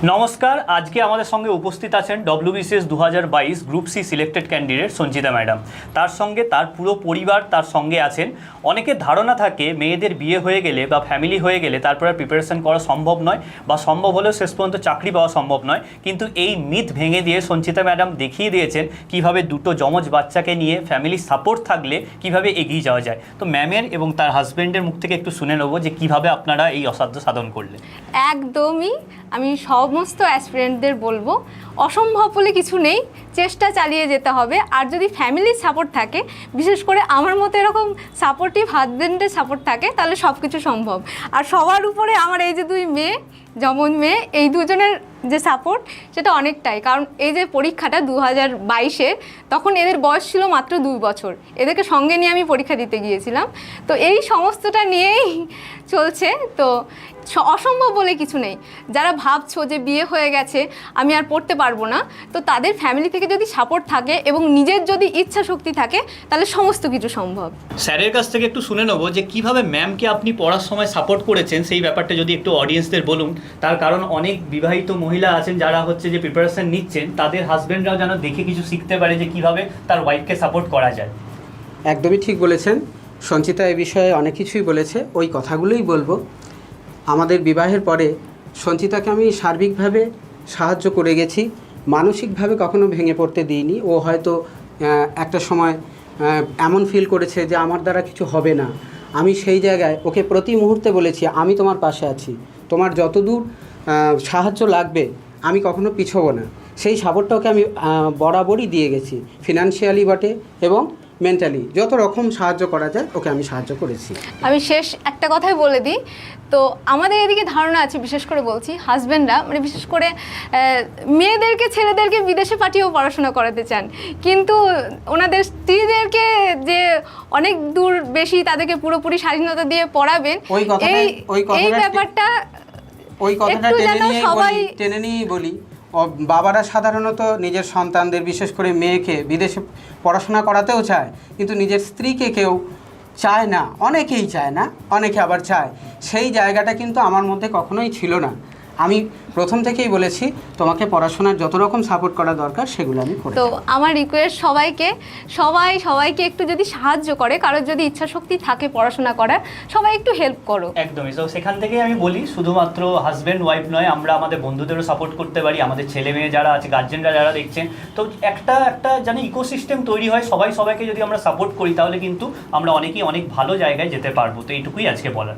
নমস্কার। আজকে আমাদের সঙ্গে উপস্থিত আছেন WBCS 2022 group C selected candidate Sanchita madam. তার সঙ্গে তার পুরো পরিবার তার সঙ্গে আছেন। অনেকের ধারণা থাকে মেয়েদের বিয়ে হয়ে গেলে বা ফ্যামিলি হয়ে গেলে তারপর আর প্রিপারেশন করা সম্ভব নয়, বা সম্ভব হলেও শেষ পর্যন্ত চাকরি পাওয়া সম্ভব নয়। কিন্তু এই মিথ ভেঙে দিয়ে সঞ্চিতা ম্যাডাম দেখিয়ে দিয়েছেন কিভাবে দুটো যমজ বাচ্চাকে নিয়ে ফ্যামিলি সাপোর্ট থাকলে কিভাবে এগিয়ে যাওয়া যায়। তো ম্যামের এবং তার হাজব্যান্ডের মুখ থেকে একটু শুনে নেবো যে কিভাবে আপনারা এই অসাধ্য সাধন করলেন। একদমই, আমি সমস্ত অ্যাসপিরেন্টদের বলবো অসম্ভব বলে কিছু নেই, চেষ্টা চালিয়ে যেতে হবে। আর যদি ফ্যামিলির সাপোর্ট থাকে, বিশেষ করে আমার মতো এরকম সাপোর্টিভ হাজব্যান্ডের সাপোর্ট থাকে, তাহলে সব কিছু সম্ভব। আর সবার উপরে আমার এই যে দুই মেয়ে, যেমন মেয়ে, এই দুজনের যে সাপোর্ট সেটা অনেকটাই। কারণ এই যে পরীক্ষাটা 2022-এর, তখন এদের বয়স ছিল মাত্র 2 বছর। এদেরকে সঙ্গে নিয়ে আমি পরীক্ষা দিতে গিয়েছিলাম। তো এই সমস্তটা নিয়েই চলছে। তো অসম্ভব বলে কিছু নেই। যারা ভাবছো যে বিয়ে হয়ে গেছে, আমি আর পড়তে পারবো না, তো তাদের ফ্যামিলি থেকে যদি সাপোর্ট থাকে এবং নিজের যদি ইচ্ছা শক্তি থাকে, তাহলে সমস্ত কিছু সম্ভব। স্যারের কাছ থেকে একটু শুনে নেবো যে কিভাবে ম্যামকে আপনি পড়ার সময় সাপোর্ট করেছেন, সেই ব্যাপারটা যদি একটু অডিয়েন্সদের বলুন। তার কারণ অনেক বিবাহিত মহিলা আছেন যারা হচ্ছে যে প্রিপারেশন নিচ্ছেন, তাদের হাজব্যান্ডরাও যেন দেখে কিছু শিখতে পারে যে কিভাবে তার ওয়াইফকে সাপোর্ট করা যায়। একদমই ঠিক বলেছেন সঞ্চিতা, এ বিষয়ে অনেক কিছুই বলেছে, ওই কথাগুলোই বলবো। আমাদের বিবাহের পরে সঞ্চিতাকে আমি সার্বিকভাবে সাহায্য করে গেছি, মানসিকভাবে কখনো ভেঙে পড়তে দিইনি। ও হয়তো একটা সময় এমন ফিল করেছে যে আমার দ্বারা কিছু হবে না, আমি সেই জায়গায় ওকে প্রতি মুহূর্তে বলেছি আমি তোমার পাশে আছি, তোমার যতদূর সাহায্য লাগবে আমি কখনো পিছবো না। সেই সাপোর্টটা ওকে আমি বরাবরই দিয়ে গেছি, ফিনান্সিয়ালি বটে এবং মেন্টালি যত রকম সাহায্য করা যায় ওকে আমি সাহায্য করেছি। আমি শেষ একটা কথাই বলে দিই। তো আমাদের এদিকে ধারণা আছে, বিশেষ করে বলছি হাজব্যান্ডরা, মানে বিশেষ করে মেয়েদেরকে, ছেলেদেরকে বিদেশে পাঠিয়েও পড়াশোনা করাতে চান, কিন্তু ওনাদের স্ত্রীদেরকে যে অনেক দূর বেশি তাদেরকে পুরোপুরি স্বাধীনতা দিয়ে পড়াবেন, এই ব্যাপারটা একটু যেন সবাই টেনে নিয়েই বলি। বাবারা সাধারণত নিজের সন্তানদের, বিশেষ করে মেয়েকে বিদেশে পড়াশোনা করাতেও চায়, কিন্তু নিজের স্ত্রীকে কেউ চায় না। অনেকেই চায় না, অনেকে আবার চায়। সেই জায়গাটা কিন্তু আমার মধ্যে কখনোই ছিল না। আমি প্রথম থেকেই বলেছি তোমাকে পড়াশোনার যত রকম সাপোর্ট করা দরকার সেগুলো আমি করি। তো আমার রিকোয়েস্ট সবাইকে একটু যদি সাহায্য করে, কারোর যদি ইচ্ছা শক্তি থাকে পড়াশোনা করার, সবাই একটু হেল্প করো। একদমই। তো সেখান থেকেই আমি বলি, শুধুমাত্র হাজব্যান্ড ওয়াইফ নয়, আমরা আমাদের বন্ধুদেরও সাপোর্ট করতে পারি, আমাদের ছেলে মেয়ে যারা আছে, গার্জেনরা যারা দেখছেন। তো একটা যেন ইকোসিস্টেম তৈরি হয়, সবাইকে যদি আমরা সাপোর্ট করি, তাহলে কিন্তু আমরা অনেক ভালো জায়গায় যেতে পারবো। তো এইটুকুই আজকে বলার।